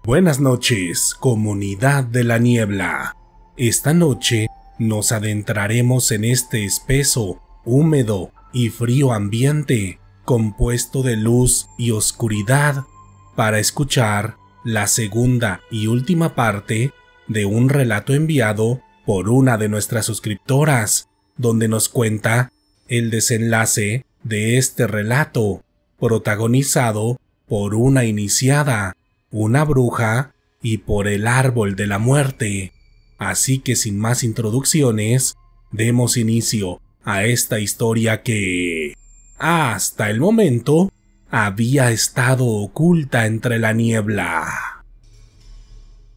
Buenas noches, comunidad de la niebla. Esta noche nos adentraremos en este espeso, húmedo y frío ambiente compuesto de luz y oscuridad para escuchar la segunda y última parte de un relato enviado por una de nuestras suscriptoras, donde nos cuenta el desenlace de este relato, protagonizado por una iniciada, una bruja y por el árbol de la muerte. Así que sin más introducciones, demos inicio a esta historia que, hasta el momento, había estado oculta entre la niebla.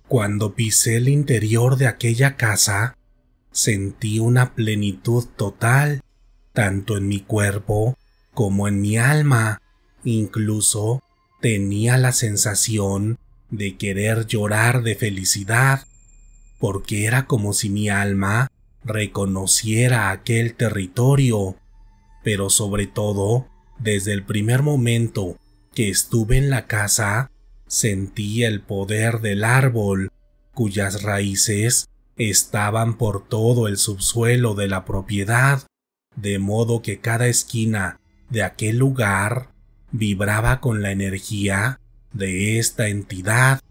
Cuando pisé el interior de aquella casa, sentí una plenitud total, tanto en mi cuerpo como en mi alma. Incluso tenía la sensación de querer llorar de felicidad, porque era como si mi alma reconociera aquel territorio. Pero sobre todo, desde el primer momento que estuve en la casa, sentí el poder del árbol, cuyas raíces estaban por todo el subsuelo de la propiedad, de modo que cada esquina de aquel lugar vibraba con la energía de esta entidad.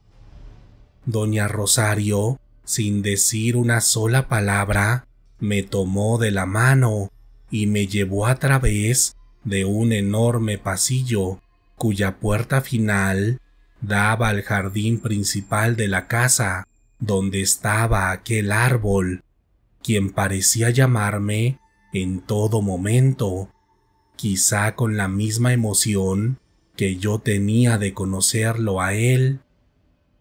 Doña Rosario, sin decir una sola palabra, me tomó de la mano y me llevó a través de un enorme pasillo, cuya puerta final daba al jardín principal de la casa, donde estaba aquel árbol, quien parecía llamarme en todo momento, quizá con la misma emoción que yo tenía de conocerlo a él.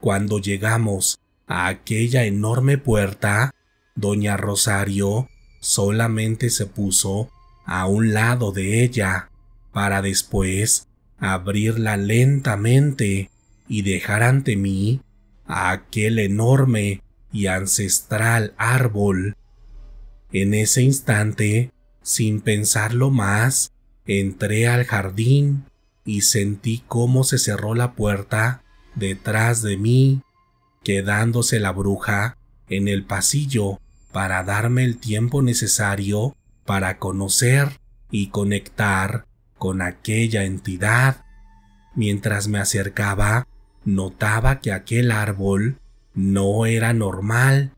Cuando llegamos a aquella enorme puerta, doña Rosario solamente se puso a un lado de ella, para después abrirla lentamente y dejar ante mí a aquel enorme y ancestral árbol. En ese instante, sin pensarlo más, entré al jardín y sentí cómo se cerró la puerta detrás de mí, quedándose la bruja en el pasillo para darme el tiempo necesario para conocer y conectar con aquella entidad. Mientras me acercaba, notaba que aquel árbol no era normal,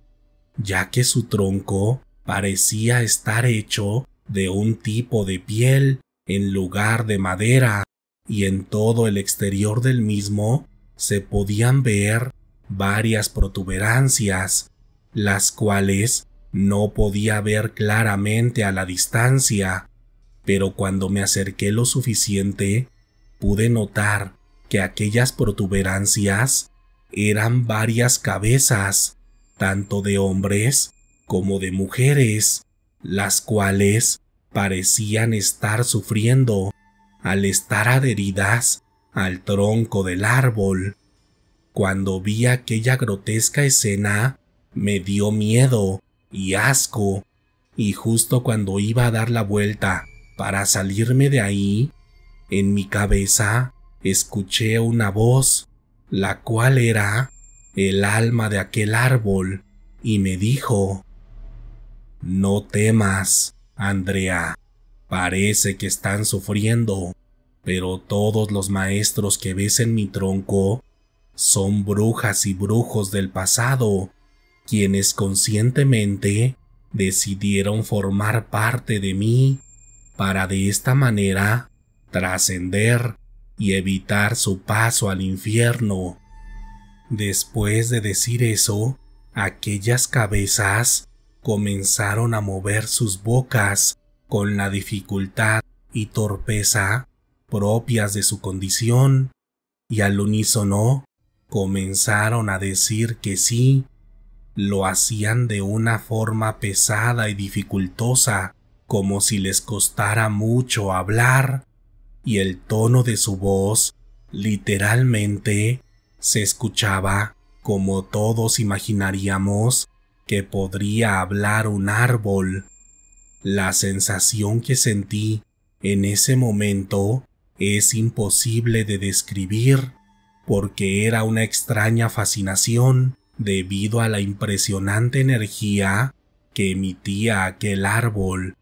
ya que su tronco parecía estar hecho de un tipo de piel en lugar de madera, y en todo el exterior del mismo se podían ver varias protuberancias, las cuales no podía ver claramente a la distancia, pero cuando me acerqué lo suficiente, pude notar que aquellas protuberancias eran varias cabezas, tanto de hombres como de mujeres, las cuales parecían estar sufriendo al estar adheridas al tronco del árbol. Cuando vi aquella grotesca escena, me dio miedo y asco, y justo cuando iba a dar la vuelta para salirme de ahí, en mi cabeza escuché una voz, la cual era el alma de aquel árbol, y me dijo: «No temas, Andrea, parece que están sufriendo, pero todos los maestros que ves en mi tronco son brujas y brujos del pasado, quienes conscientemente decidieron formar parte de mí para de esta manera trascender y evitar su paso al infierno». Después de decir eso, aquellas cabezas comenzaron a mover sus bocas con la dificultad y torpeza propias de su condición, y al unísono comenzaron a decir que sí. Lo hacían de una forma pesada y dificultosa, como si les costara mucho hablar, y el tono de su voz literalmente se escuchaba como todos imaginaríamos que podría hablar un árbol. La sensación que sentí en ese momento es imposible de describir, porque era una extraña fascinación debido a la impresionante energía que emitía aquel árbol,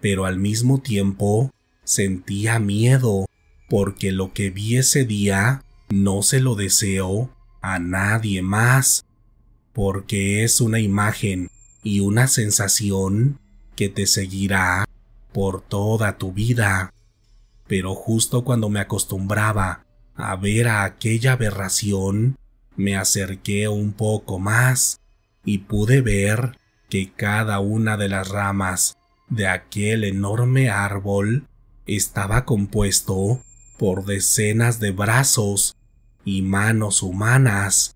pero al mismo tiempo sentía miedo porque lo que vi ese día no se lo deseo a nadie más, porque es una imagen y una sensación que te seguirá por toda tu vida. Pero justo cuando me acostumbraba a ver a aquella aberración, me acerqué un poco más y pude ver que cada una de las ramas de aquel enorme árbol estaba compuesto por decenas de brazos y manos humanas,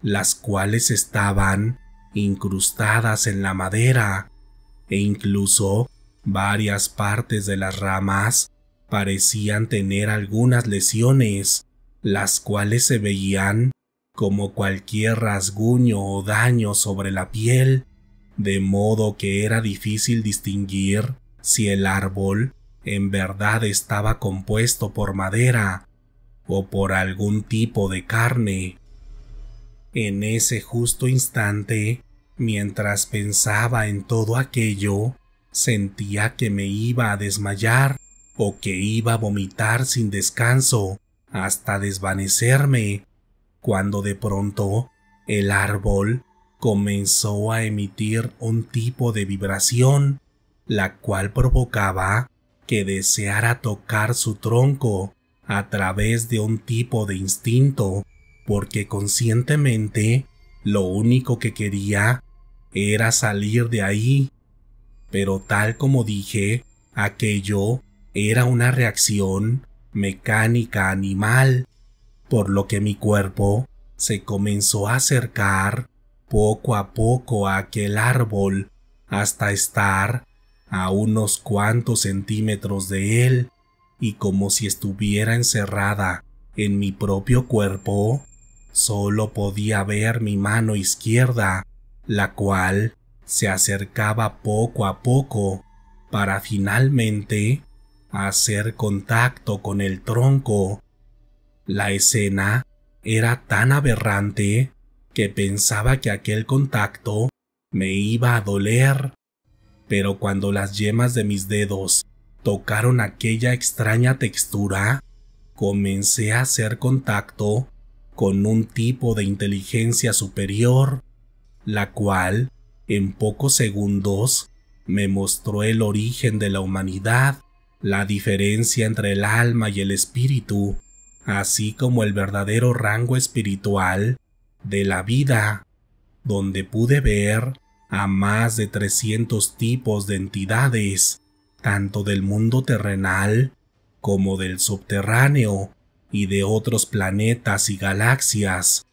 las cuales estaban incrustadas en la madera, e incluso varias partes de las ramas parecían tener algunas lesiones, las cuales se veían como cualquier rasguño o daño sobre la piel, de modo que era difícil distinguir si el árbol en verdad estaba compuesto por madera o por algún tipo de carne. En ese justo instante, mientras pensaba en todo aquello, sentía que me iba a desmayar o que iba a vomitar sin descanso hasta desvanecerme, cuando de pronto el árbol comenzó a emitir un tipo de vibración, la cual provocaba que deseara tocar su tronco a través de un tipo de instinto, porque conscientemente lo único que quería era salir de ahí. Pero tal como dije, aquello era una reacción mecánica animal, por lo que mi cuerpo se comenzó a acercar poco a poco a aquel árbol hasta estar a unos cuantos centímetros de él, y como si estuviera encerrada en mi propio cuerpo, solo podía ver mi mano izquierda, la cual se acercaba poco a poco para finalmente hacer contacto con el tronco. La escena era tan aberrante que pensaba que aquel contacto me iba a doler, pero cuando las yemas de mis dedos tocaron aquella extraña textura, comencé a hacer contacto con un tipo de inteligencia superior, la cual en pocos segundos me mostró el origen de la humanidad, la diferencia entre el alma y el espíritu, así como el verdadero rango espiritual de la vida, donde pude ver a más de 300 tipos de entidades, tanto del mundo terrenal como del subterráneo y de otros planetas y galaxias,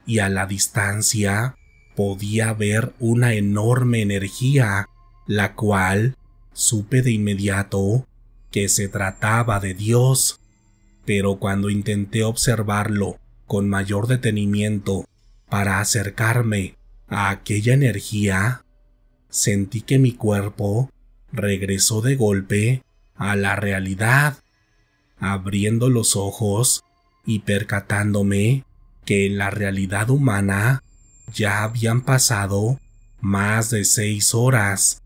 y a la distancia podía ver una enorme energía, la cual supe de inmediato que se trataba de Dios, pero cuando intenté observarlo con mayor detenimiento para acercarme a aquella energía, sentí que mi cuerpo regresó de golpe a la realidad, abriendo los ojos y percatándome que en la realidad humana ya habían pasado más de 6 horas.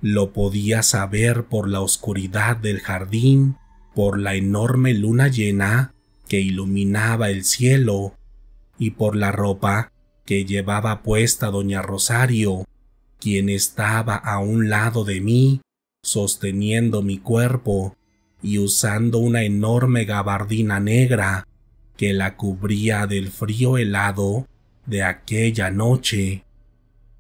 Lo podía saber por la oscuridad del jardín, por la enorme luna llena que iluminaba el cielo y por la ropa que llevaba puesta doña Rosario, quien estaba a un lado de mí, sosteniendo mi cuerpo y usando una enorme gabardina negra que la cubría del frío helado de aquella noche.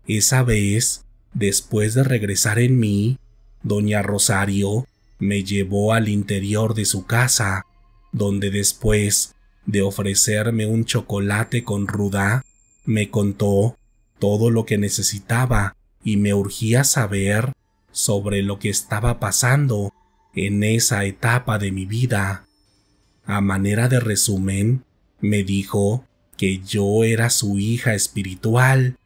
Esa vez, después de regresar en mí, doña Rosario me llevó al interior de su casa, donde después de ofrecerme un chocolate con ruda, me contó todo lo que necesitaba y me urgía saber sobre lo que estaba pasando en esa etapa de mi vida. A manera de resumen, me dijo que yo era su hija espiritual,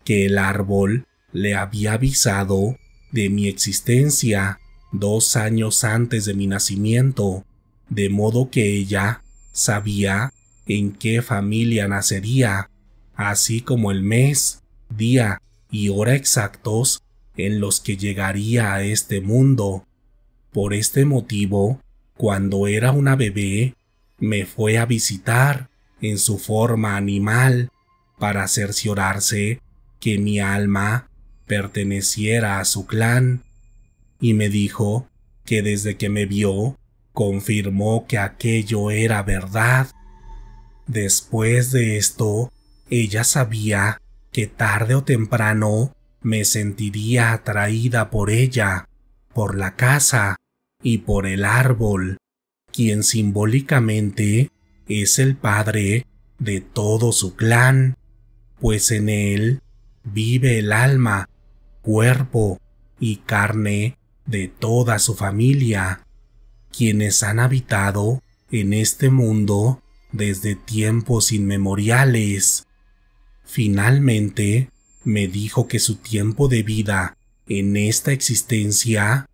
que el árbol le había avisado de mi existencia 2 años antes de mi nacimiento, de modo que ella sabía en qué familia nacería, así como el mes, día y hora exactos en los que llegaría a este mundo. Por este motivo, cuando era una bebé, me fue a visitar en su forma animal para cerciorarse que mi alma perteneciera a su clan, y me dijo que desde que me vio, confirmó que aquello era verdad. Después de esto, ella sabía que tarde o temprano me sentiría atraída por ella, por la casa y por el árbol, quien simbólicamente es el padre de todo su clan, pues en él vive el alma, cuerpo y carne de toda su familia, quienes han habitado en este mundo desde tiempos inmemoriales. Finalmente, me dijo que su tiempo de vida en esta existencia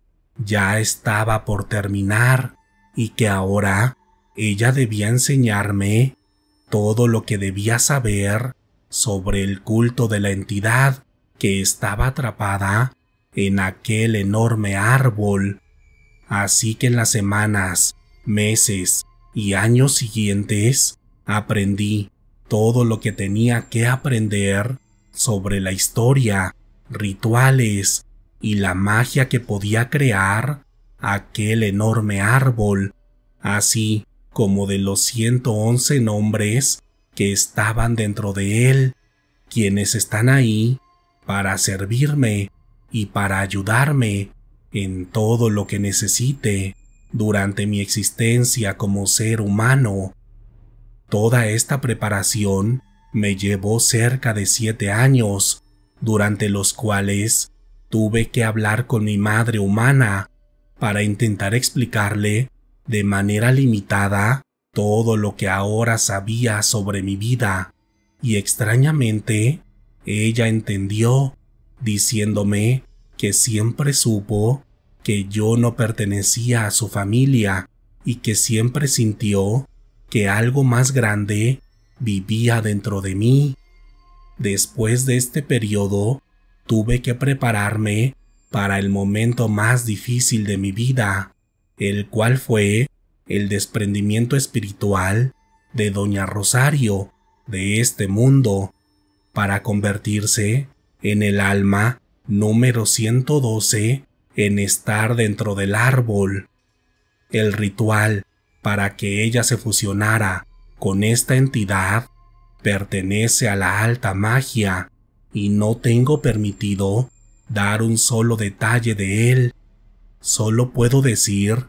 ya estaba por terminar y que ahora ella debía enseñarme todo lo que debía saber sobre el culto de la entidad que estaba atrapada en aquel enorme árbol. Así que en las semanas, meses y años siguientes aprendí todo lo que tenía que aprender sobre la historia, rituales y la magia que podía crear aquel enorme árbol, así como de los 111 nombres que estaban dentro de él, quienes están ahí para servirme y para ayudarme en todo lo que necesite durante mi existencia como ser humano. Toda esta preparación me llevó cerca de 7 años, durante los cuales tuve que hablar con mi madre humana para intentar explicarle de manera limitada todo lo que ahora sabía sobre mi vida, y extrañamente ella entendió, diciéndome que siempre supo que yo no pertenecía a su familia y que siempre sintió que algo más grande vivía dentro de mí. Después de este periodo, tuve que prepararme para el momento más difícil de mi vida, el cual fue el desprendimiento espiritual de Doña Rosario de este mundo, para convertirse en el alma número 112 en estar dentro del árbol. El ritual para que ella se fusionara con esta entidad pertenece a la alta magia y no tengo permitido dar un solo detalle de él. Solo puedo decir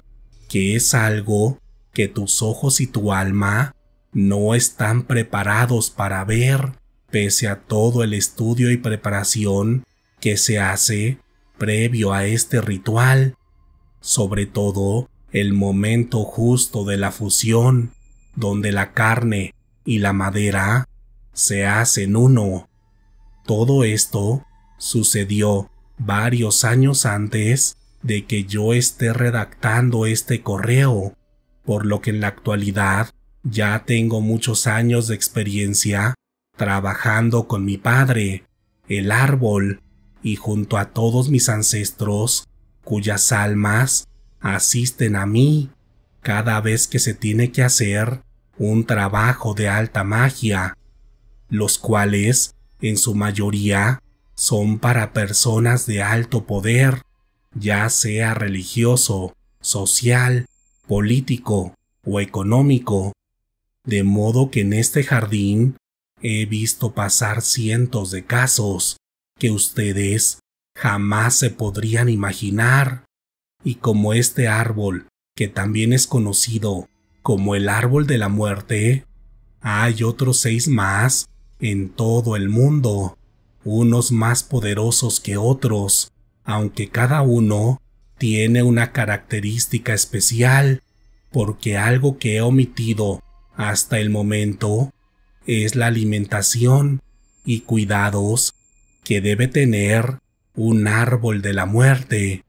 que es algo que tus ojos y tu alma no están preparados para ver, pese a todo el estudio y preparación que se hace previo a este ritual, sobre todo el momento justo de la fusión, donde la carne y la madera se hacen uno. Todo esto sucedió varios años antes de que yo esté redactando este correo, por lo que en la actualidad ya tengo muchos años de experiencia trabajando con mi padre, el árbol, y junto a todos mis ancestros, cuyas almas asisten a mí cada vez que se tiene que hacer un trabajo de alta magia, los cuales, en su mayoría, son para personas de alto poder, ya sea religioso, social, político o económico, de modo que en este jardín he visto pasar cientos de casos que ustedes jamás se podrían imaginar, y como este árbol, que también es conocido como el árbol de la muerte, hay otros 6 más en todo el mundo, unos más poderosos que otros, aunque cada uno tiene una característica especial, porque algo que he omitido hasta el momento es la alimentación y cuidados que debe tener un árbol de la muerte,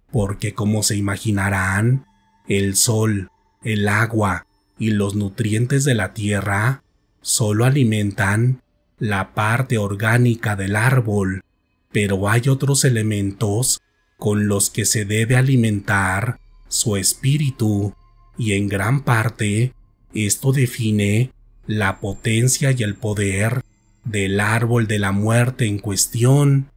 porque como se imaginarán, el sol, el agua y los nutrientes de la tierra solo alimentan la parte orgánica del árbol, pero hay otros elementos con los que se debe alimentar su espíritu, y en gran parte esto define la potencia y el poder del árbol de la muerte en cuestión.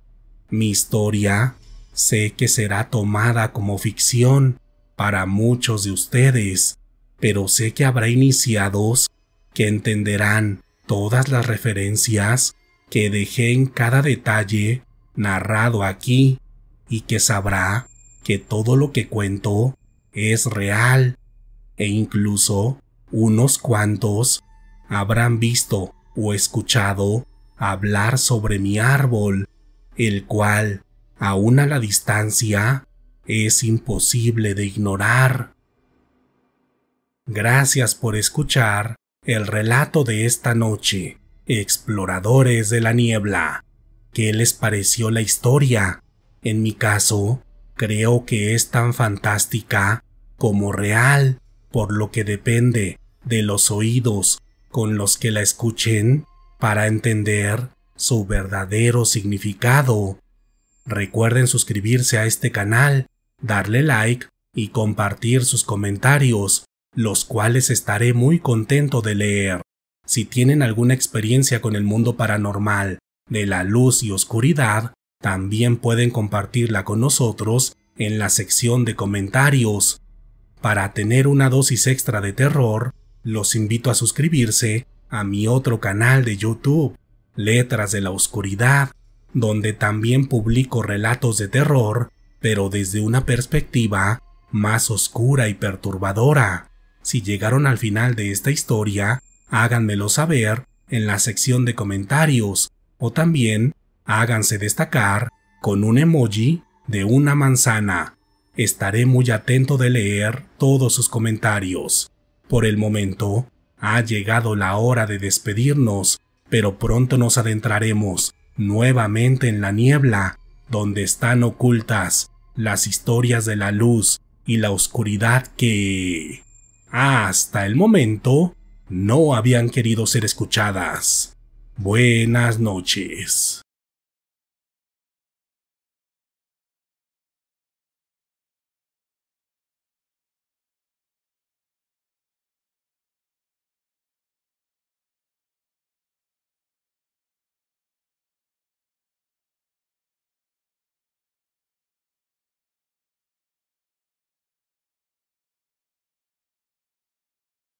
Mi historia sé que será tomada como ficción para muchos de ustedes, pero sé que habrá iniciados que entenderán todas las referencias que dejé en cada detalle narrado aquí, y que sabrá que todo lo que cuento es real, e incluso unos cuantos habrán visto o escuchado hablar sobre mi árbol, el cual, aún a la distancia, es imposible de ignorar. Gracias por escuchar el relato de esta noche, exploradores de la niebla. ¿Qué les pareció la historia? En mi caso, creo que es tan fantástica como real, por lo que depende de los oídos con los que la escuchen para entender su verdadero significado. Recuerden suscribirse a este canal, darle like y compartir sus comentarios, los cuales estaré muy contento de leer. Si tienen alguna experiencia con el mundo paranormal, de la luz y oscuridad, también pueden compartirla con nosotros en la sección de comentarios. Para tener una dosis extra de terror, los invito a suscribirse a mi otro canal de YouTube, Letras de la Oscuridad, donde también publico relatos de terror, pero desde una perspectiva más oscura y perturbadora. Si llegaron al final de esta historia, háganmelo saber en la sección de comentarios, o también háganse destacar con un emoji de una manzana. Estaré muy atento de leer todos sus comentarios. Por el momento, ha llegado la hora de despedirnos, pero pronto nos adentraremos nuevamente en la niebla, donde están ocultas las historias de la luz y la oscuridad que, hasta el momento, no habían querido ser escuchadas. Buenas noches.